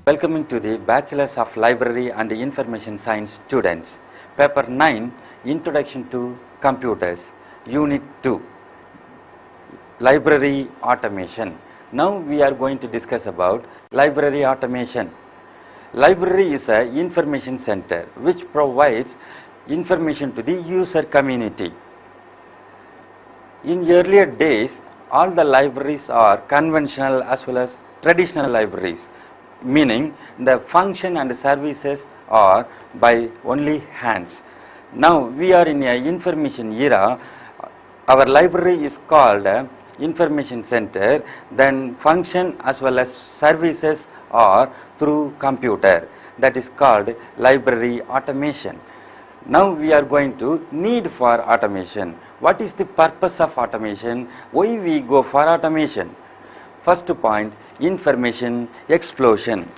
Welcoming to the Bachelors of Library and Information Science students. Paper 9, Introduction to Computers, Unit 2, Library Automation. Now we are going to discuss about library automation. Library is an information center which provides information to the user community. In earlier days, all the libraries are conventional as well as traditional libraries, meaning the function and services are by only hands. Now we are in an information era. Our library is called information center, then function as well as services are through computer, that is called library automation. Now we are going to need for automation. What is the purpose of automation? Why we go for automation? First point, information explosion.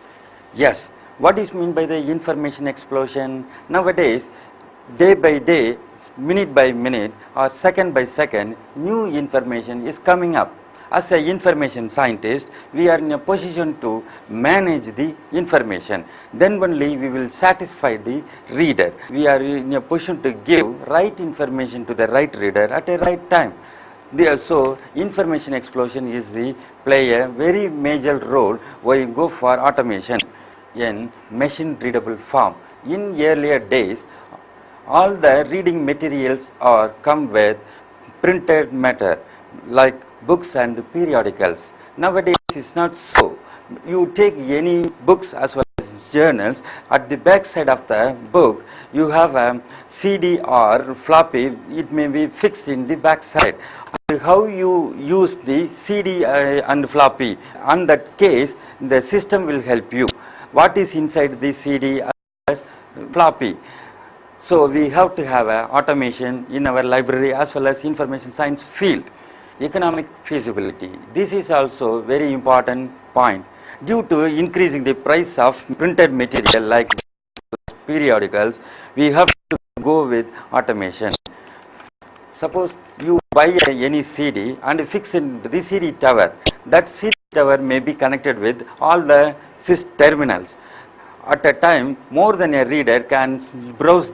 Yes, what is meant by the information explosion? Nowadays, day by day, minute by minute or second by second, new information is coming up. As an information scientist, we are in a position to manage the information. Then only we will satisfy the reader. We are in a position to give right information to the right reader at a right time. So, information explosion play a very major role when you go for automation in machine readable form. In earlier days, all the reading materials are come with printed matter like books and periodicals. Nowadays it's not so. You take any books as well as journals, at the back side of the book you have a CD or floppy, it may be fixed in the back side. How you use the CD and floppy, on that case the system will help you. What is inside the CD as floppy? So we have to have a automation in our library as well as information science field. Economic feasibility. This is also very important point. Due to increasing the price of printed material like periodicals, we have to go with automation. Suppose you buy any CD and fix in the CD tower. That CD tower may be connected with all the terminals. At a time, more than a reader can browse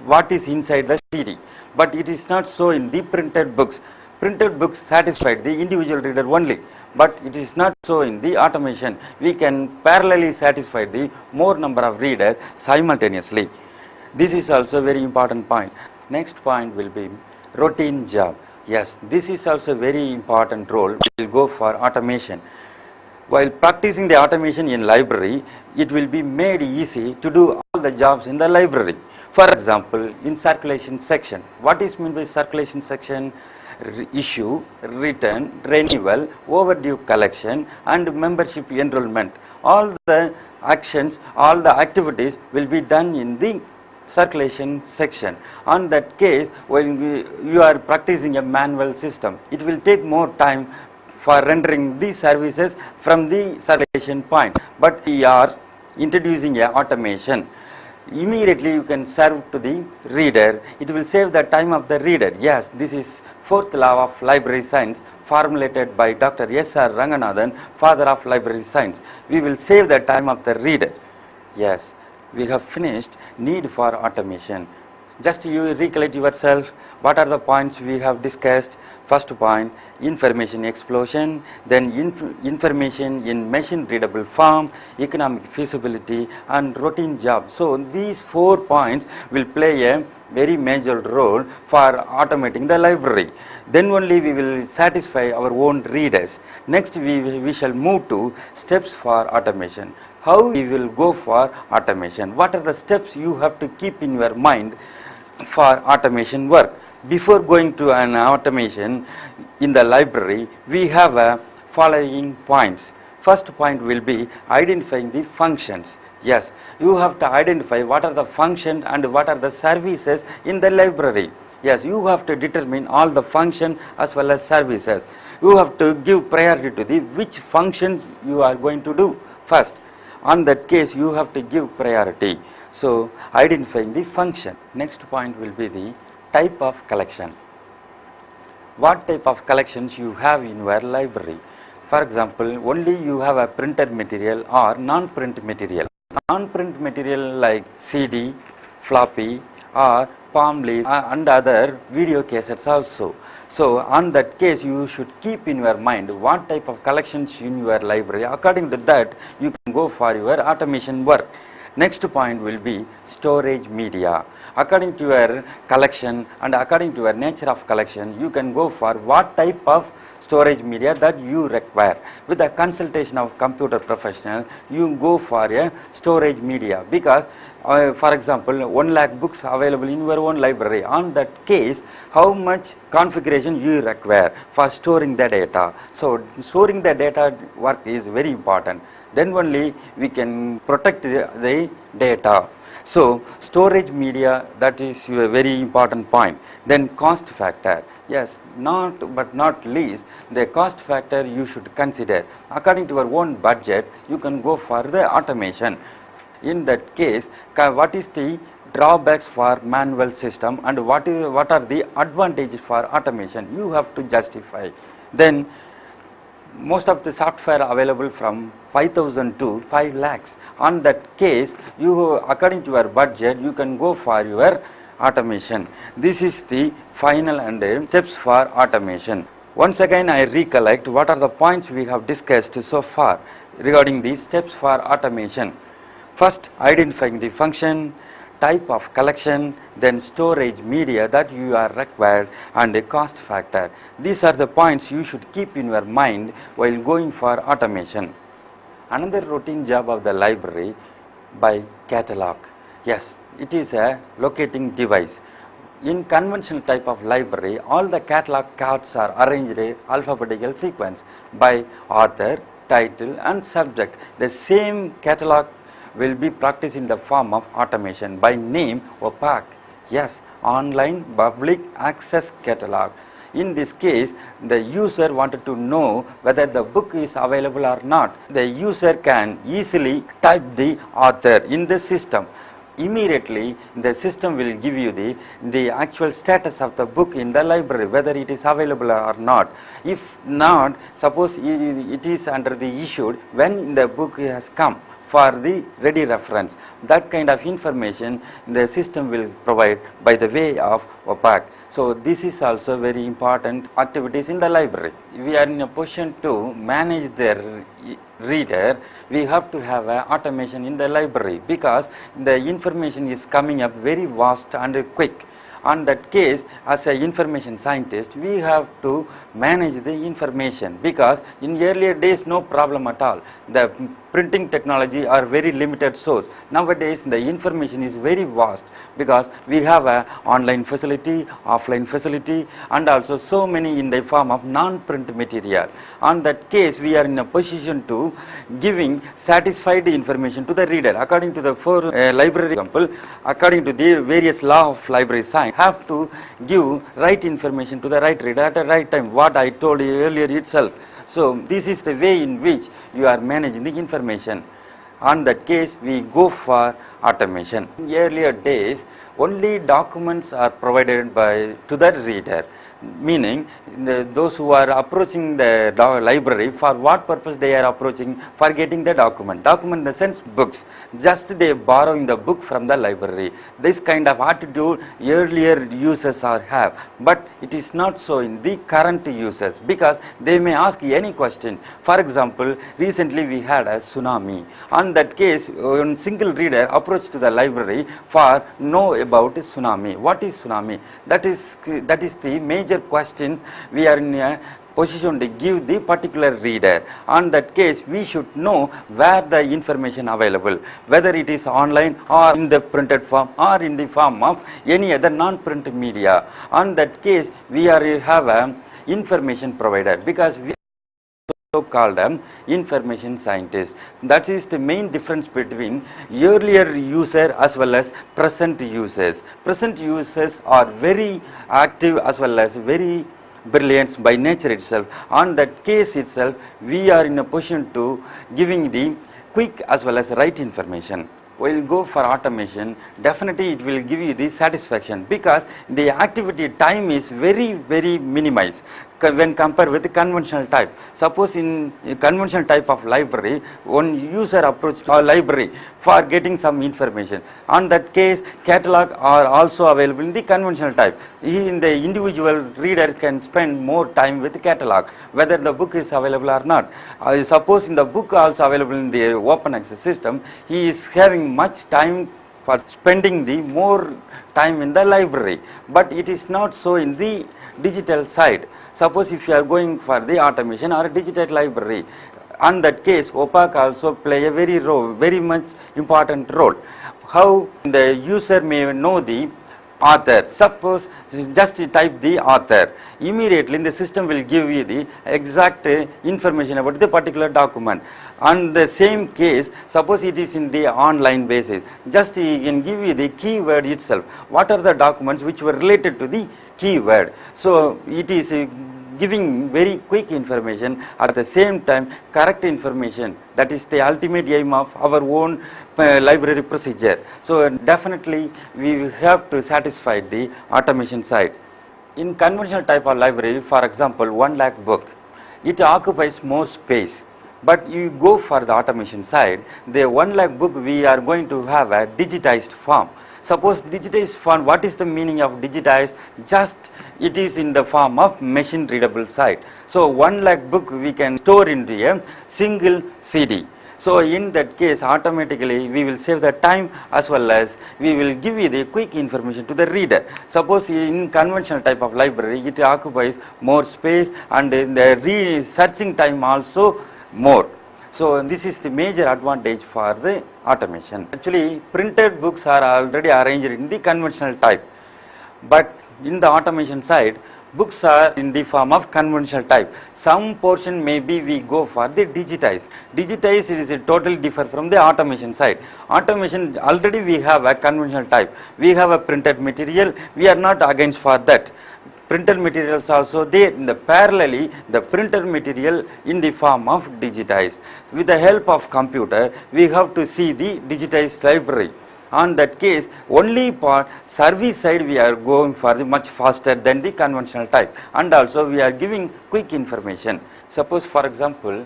what is inside the CD. But it is not so in the printed books. Printed books satisfied the individual reader only, but it is not so in the automation. We can parallelly satisfy the more number of readers simultaneously. This is also very important point. Next point will be routine job. Yes, this is also very important role. We will go for automation. While practicing the automation in library, it will be made easy to do all the jobs in the library. For example, in circulation section, what is meant by circulation section? Issue, return, renewal, overdue collection and membership enrollment. All the actions, all the activities will be done in the circulation section. On that case, when you are practicing a manual system, it will take more time for rendering the services from the circulation point. But we are introducing a automation. Immediately you can serve to the reader. It will save the time of the reader. Yes, this is fourth law of library science formulated by Dr. S.R. Ranganathan, father of library science. We will save the time of the reader. Yes, we have finished need for automation. Just you recollect yourself, what are the points we have discussed? First point, information explosion, then information in machine readable form, economic feasibility and routine job. So these 4 points will play a very major role for automating the library. Then only we will satisfy our own readers. Next we shall move to steps for automation. How we will go for automation? What are the steps you have to keep in your mind for automation work? Before going to an automation in the library, we have following points. First point will be identifying the functions. Yes, you have to identify what are the functions and what are the services in the library. Yes, you have to determine all the functions as well as services. You have to give priority to the which function you are going to do first. On that case, you have to give priority. So, identifying the function. Next point will be the type of collection. What type of collections you have in your library? For example, only you have a printed material or non-print material. Non-print material like CD, floppy or palm leaf and other video cassettes also. So on that case you should keep in your mind what type of collections in your library. According to that you can go for your automation work. Next point will be storage media. According to your collection and according to your nature of collection, you can go for what type of storage media that you require. With the consultation of computer professional, you go for a storage media because for example 1 lakh books available in your own library. On that case, how much configuration you require for storing the data. So storing the data work is very important. Then only we can protect the data. So storage media, that is a very important point. Then cost factor. Yes, but not least, the cost factor you should consider. According to your own budget, you can go for the automation. In that case, what is the drawbacks for manual system and what are the advantages for automation? You have to justify. Then most of the software available from 5,000 to 5 lakhs. On that case, you according to your budget, you can go for your automation. This is the final and steps for automation. Once again, I recollect what are the points we have discussed so far regarding these steps for automation. First, identifying the function, type of collection, then storage media that you are required, and a cost factor. These are the points you should keep in your mind while going for automation. Another routine job of the library by catalog. Yes, it is a locating device. In conventional type of library, all the catalog cards are arranged in alphabetical sequence by author, title and subject. The same catalog will be practiced in the form of automation by name OPAC. Yes, online public access catalog. In this case, the user wanted to know whether the book is available or not. The user can easily type the author in the system. Immediately the system will give you the actual status of the book in the library, whether it is available or not. If not, suppose it is under the issued when the book has come for the ready reference. That kind of information the system will provide by the way of OPAC. So this is also very important activities in the library. We are in a position to manage the reader. We have to have a automation in the library because the information is coming up very vast and quick. On that case, as an information scientist, we have to manage the information because in earlier days no problem at all. The printing technology are very limited source. Nowadays the information is very vast because we have a online facility, offline facility and also so many in the form of non-print material. On that case, we are in a position to giving satisfied information to the reader. According to the library example, according to the various law of library science, have to give right information to the right reader at the right time, what I told you earlier itself. So this is the way in which you are managing the information. On that case, we go for automation. In earlier days, only documents are provided to the reader. Meaning those who are approaching the library, for what purpose they are approaching? For getting the document in the sense books. Just they borrowing the book from the library. This kind of attitude earlier users have, but it is not so in the current users because they may ask any question. For example, recently we had a tsunami. On that case, one single reader approached to the library for know about tsunami. What is tsunami? That is the major questions we are in a position to give the particular reader. On that case, we should know where the information available, whether it is online or in the printed form or in the form of any other non-print media. On that case, we have a information provider because we called information scientist. That is the main difference between earlier user as well as present users. Present users are very active as well as very brilliant by nature itself. On that case itself, we are in a position to giving the quick as well as right information. We'll go for automation. Definitely it will give you the satisfaction because the activity time is very minimized. when compared with the conventional type. Suppose in a conventional type of library, one user approached a library for getting some information. On that case, catalog are also available in the conventional type. In the individual reader can spend more time with the catalog, whether the book is available or not. Suppose in the book also available in the open access system, he is having much time for spending the more time in the library, but it is not so in the digital side. Suppose if you are going for the automation or a digital library, on that case OPAC also play a very much important role. How the user may know the author. Suppose just type the author, immediately the system will give you the exact information about the particular document. On the same case, suppose it is in the online basis, just he can give you the keyword itself. What are the documents which were related to the keyword? So it is giving very quick information, at the same time correct information. That is the ultimate aim of our own library procedure. So definitely we have to satisfy the automation side. In conventional type of library, for example 1 lakh book, it occupies more space. But you go for the automation side, the 1 lakh book we are going to have a digitized form. Suppose digitized form, what is the meaning of digitized? Just it is in the form of machine readable side. So 1 lakh book we can store into a single CD. So in that case automatically we will save the time, as well as we will give you the quick information to the reader. Suppose in conventional type of library it occupies more space, and in the searching time also more. So this is the major advantage for the automation. Actually printed books are already arranged in the conventional type, but in the automation side books are in the form of conventional type. Some portion maybe we go for the digitized. Digitized is a totally different from the automation side. Automation already we have a conventional type. We have a printed material. We are not against for that. Printed materials also there. In the parallelly, the printed material in the form of digitized. With the help of computer, we have to see the digitized library. On that case, only for service side we are going for the much faster than the conventional type, and also we are giving quick information. Suppose for example,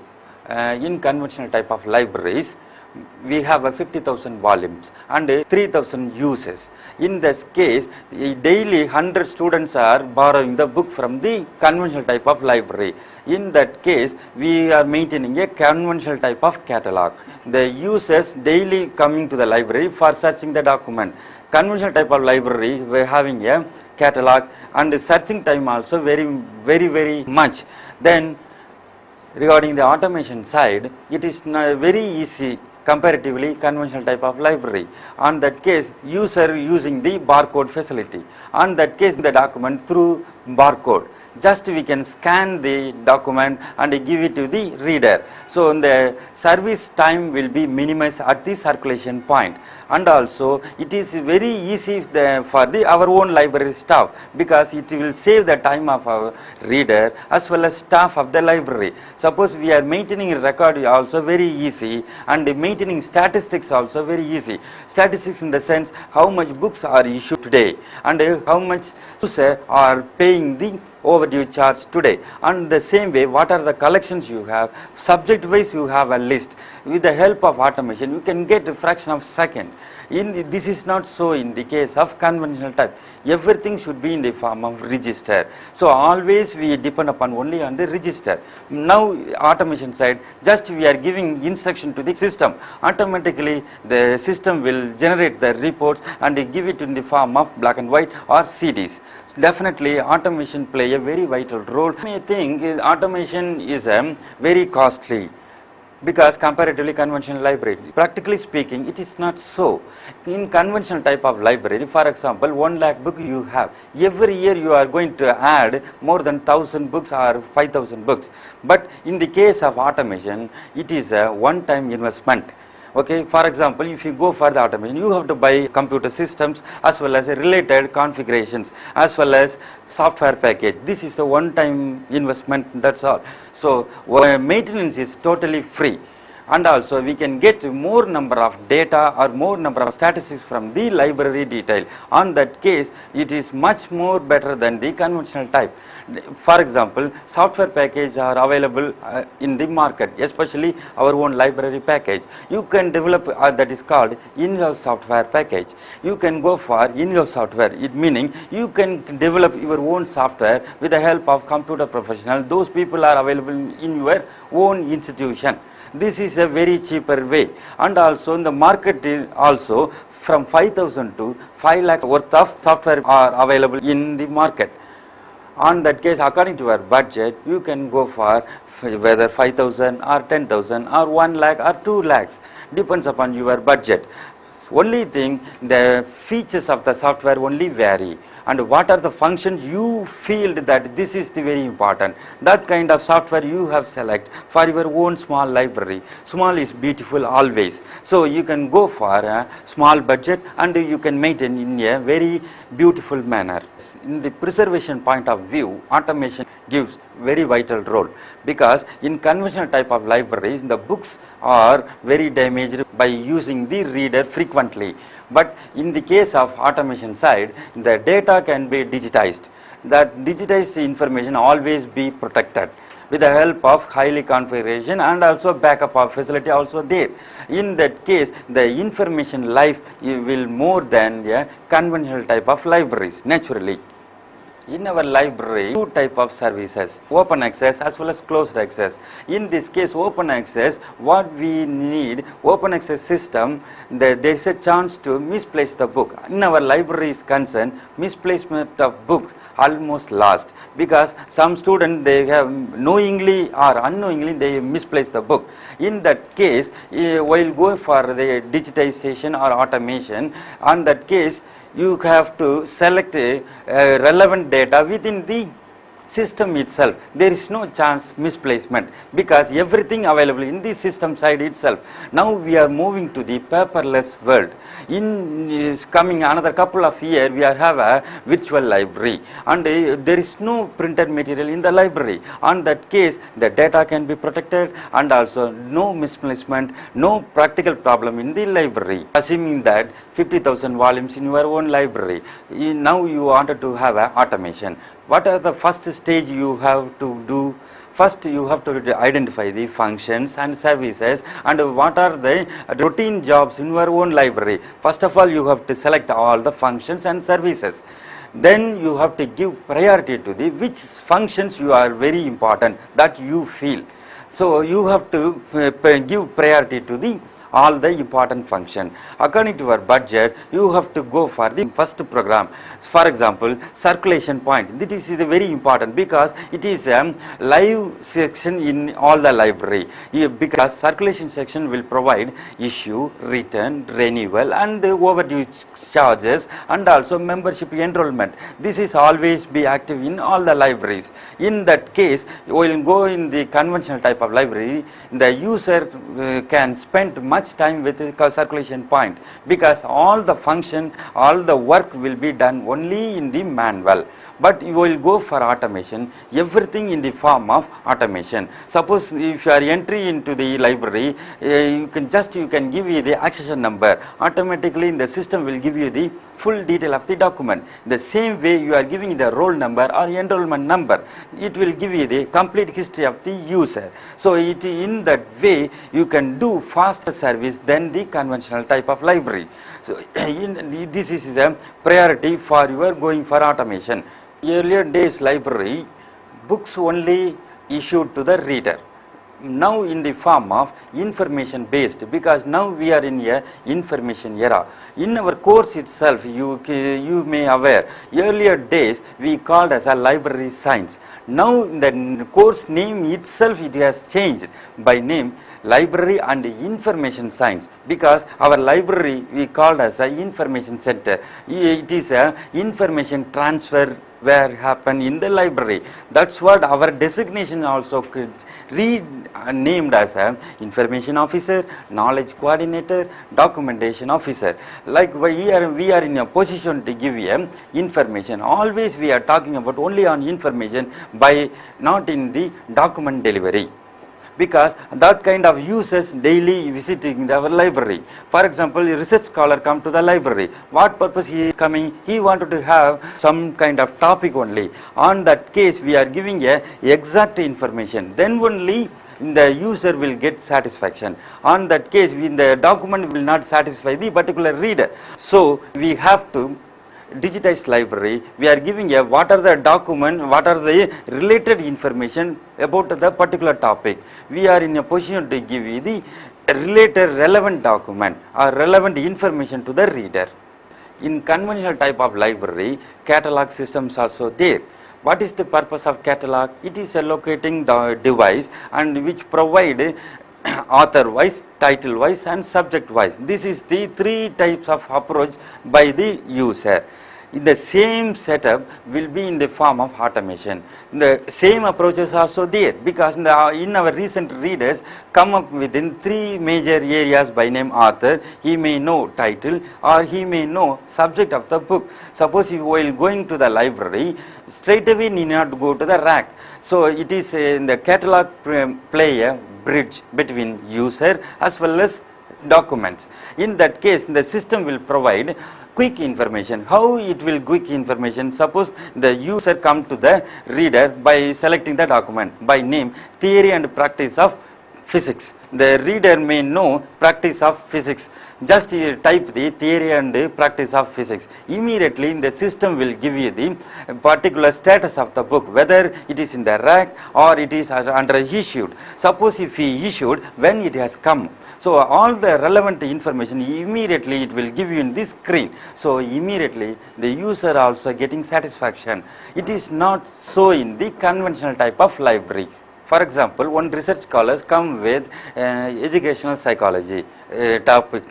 in conventional type of libraries, we have a 50,000 volumes and 3,000 uses. In this case, daily 100 students are borrowing the book from the conventional type of library. In that case, we are maintaining a conventional type of catalog. The users daily coming to the library for searching the document. Conventional type of library, we are having a catalog, and the searching time also very much. Then regarding the automation side, it is very easy comparatively conventional type of library. On that case, user using the barcode facility. On that case, the document through barcode. Just we can scan the document and give it to the reader. So the service time will be minimized at the circulation point. And also it is very easy for our own library staff, because it will save the time of our reader as well as staff of the library. Suppose we are maintaining a record also very easy, and maintaining statistics also very easy. Statistics in the sense how much books are issued today, and how much users are paying the overdue charge today. And the same way, what are the collections you have, subject wise you have a list. With the help of automation you can get a fraction of second. This is not so in the case of conventional type. Everything should be in the form of register. So always we depend upon only on the register. Now automation side, just we are giving instruction to the system. Automatically the system will generate the reports and give it in the form of black and white or CDs. Definitely automation play a very vital role. I think automation is very costly, because comparatively conventional library, practically speaking, it is not so. In conventional type of library, for example 1 lakh book you have, every year you are going to add more than 1,000 books or 5,000 books. But in the case of automation, it is a one-time investment. Okay, for example, if you go for the automation, you have to buy computer systems as well as related configurations as well as software package. This is the one-time investment, that's all. So maintenance is totally free. and also we can get more number of data or more number of statistics from the library detail. On that case, it is much more better than the conventional type. For example, software package are available in the market, especially our own library package. You can develop that is called in-house software package. You can go for in-house software, it meaning you can develop your own software with the help of computer professional. Those people are available in your own institution. This is a very cheaper way, and also in the market also from 5,000 to 5 lakh worth of software are available in the market. On that case, according to your budget, you can go for whether 5,000 or 10,000 or 1 lakh or 2 lakhs, depends upon your budget. Only thing, the features of the software only vary, and what are the functions you feel that this is the very important, that kind of software you have select for your own small library. Small is beautiful always, so you can go for a small budget and you can maintain in a very beautiful manner. In the preservation point of view, automation gives very vital role, because in conventional type of libraries the books are very damaged by using the reader frequently, but in the case of automation side, the data can be digitized. That digitized information always be protected with the help of highly configuration, and also backup of facility also there. In that case, the information life will more than a conventional type of libraries naturally. In our library, two type of services, open access as well as closed access. In this case, open access, what we need, open access system, there is a chance to misplace the book. In our library is concerned, misplacement of books almost lost, because some students, they have knowingly or unknowingly they misplace the book. In that case, while going for the digitization or automation, on that case, you have to select relevant data within the system itself. There is no chance misplacement, because everything available in the system side itself. Now we are moving to the paperless world. In coming another couple of years, we are have a virtual library, and there is no printed material in the library. On that case, the data can be protected, and also no misplacement, no practical problem in the library. Assuming that 50,000 volumes in your own library, now you wanted to have a automation. What are the first stage you have to do? First, you have to identify the functions and services, and what are the routine jobs in your own library. First of all, you have to select all the functions and services. Then you have to give priority to the which functions you are very important that you feel. So you have to give priority to the all the important function. According to your budget, you have to go for the first program. For example, circulation point. This is very important, because it is a live section in all the library. Because circulation section will provide issue, return, renewal, and overdue charges, and also membership enrollment. This is always be active in all the libraries. In that case, you will go in the conventional type of library, the user can spend much time with the circulation point, because all the function, all the work will be done only in the manual. But you will go for automation, everything in the form of automation. Suppose if you are entry into the library, you can give you the accession number. Automatically the system will give you the full detail of the document. The same way you are giving the roll number or enrollment number, it will give you the complete history of the user. So in that way you can do faster service than the conventional type of library. So this is a priority for your going for automation. Earlier days library, books only issued to the reader. Now in the form of information based, because now we are in a information era. In our course itself, you may aware, earlier days we called as a library science. Now the course name itself, it has changed by name library and information science, because our library we called as a information center. It is a information transfer where happen in the library. That's what our designation also renamed as a information officer, knowledge coordinator, documentation officer. Like we are in a position to give you information. Always we are talking about only on information, by not in the document delivery. because that kind of users daily visiting our library. For example, a research scholar come to the library. What purpose he is coming? He wanted to have some kind of topic only. On that case, we are giving a exact information. Then only the user will get satisfaction. On that case, the document will not satisfy the particular reader. So we have to digitized library. We are giving a what are the document, what are the related information about the particular topic. We are in a position to give you the related relevant document or relevant information to the reader. In conventional type of library, catalog systems also there. What is the purpose of catalog? It is a locating device and which provide author wise, title wise and subject wise. This is the three types of approach by the user. The same setup will be in the form of automation. The same approach is also there because in our recent readers come up within three major areas by name author. He may know title or he may know subject of the book. Suppose you while going to the library, straight away need not go to the rack. So it is in the catalog play a bridge between user as well as documents. In that case, the system will provide quick information. How it will quick information? Suppose the user come to the reader by selecting the document by name theory and practice of physics. The reader may know practice of physics. Just type the theory and practice of physics. Immediately the system will give you the particular status of the book, whether it is in the rack or it is under issued. Suppose if he issued, when it has come. So all the relevant information immediately it will give you in this screen. So immediately the user also getting satisfaction. It is not so in the conventional type of library. For example, one research scholars come with educational psychology topic.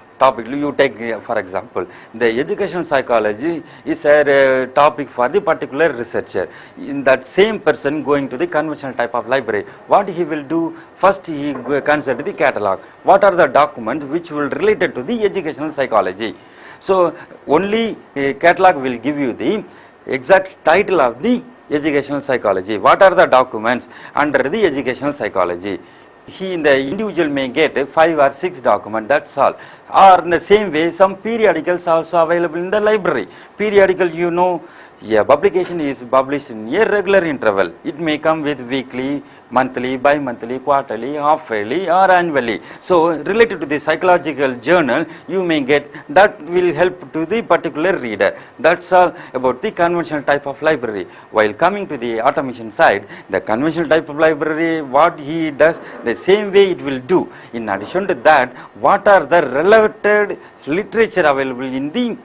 You take for example, the educational psychology is a topic for the particular researcher. In that same person going to the conventional type of library, what he will do? First he consider the catalog. What are the documents which will related to the educational psychology? So only catalog will give you the exact title of the educational psychology. What are the documents under the educational psychology? The individual may get 5 or 6 documents, that's all. Or in the same way, some periodicals also available in the library. Periodical, you know, a publication is published in a regular interval. It may come with weekly, monthly, bi-monthly, quarterly, half-yearly or annually. So related to the psychological journal, you may get that will help to the particular reader. That's all about the conventional type of library. While coming to the automation side, the conventional type of library, what he does, the same way it will do. In addition to that, what are the related literature available in the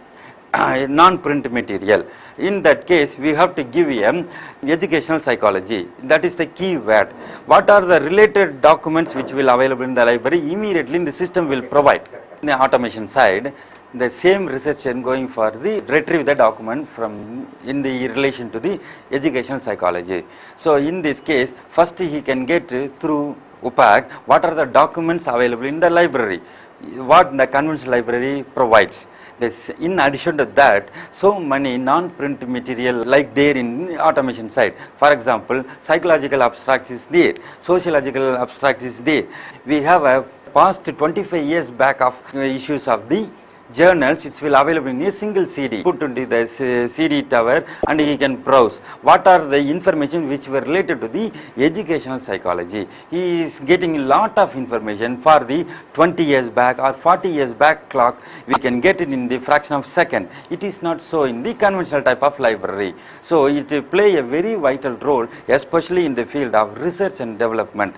non-print material? In that case, we have to give him educational psychology. That is the key word. What are the related documents which will available in the library? Immediately the system will provide. In the automation side, the same researcher going for the retrieve the document from in the relation to the educational psychology. So in this case, first he can get through UPAC what are the documents available in the library, what the conventional library provides. In addition to that, so many non-print material like there in automation side. For example, psychological abstracts is there, sociological abstracts is there. We have a past 25 years back of issues of the journals. It will available in a single CD. Put into the CD tower and he can browse. What are the information which were related to the educational psychology? He is getting a lot of information for the 20 years back or 40 years back clock. We can get it in the fraction of second. It is not so in the conventional type of library. So it play a very vital role, especially in the field of research and development.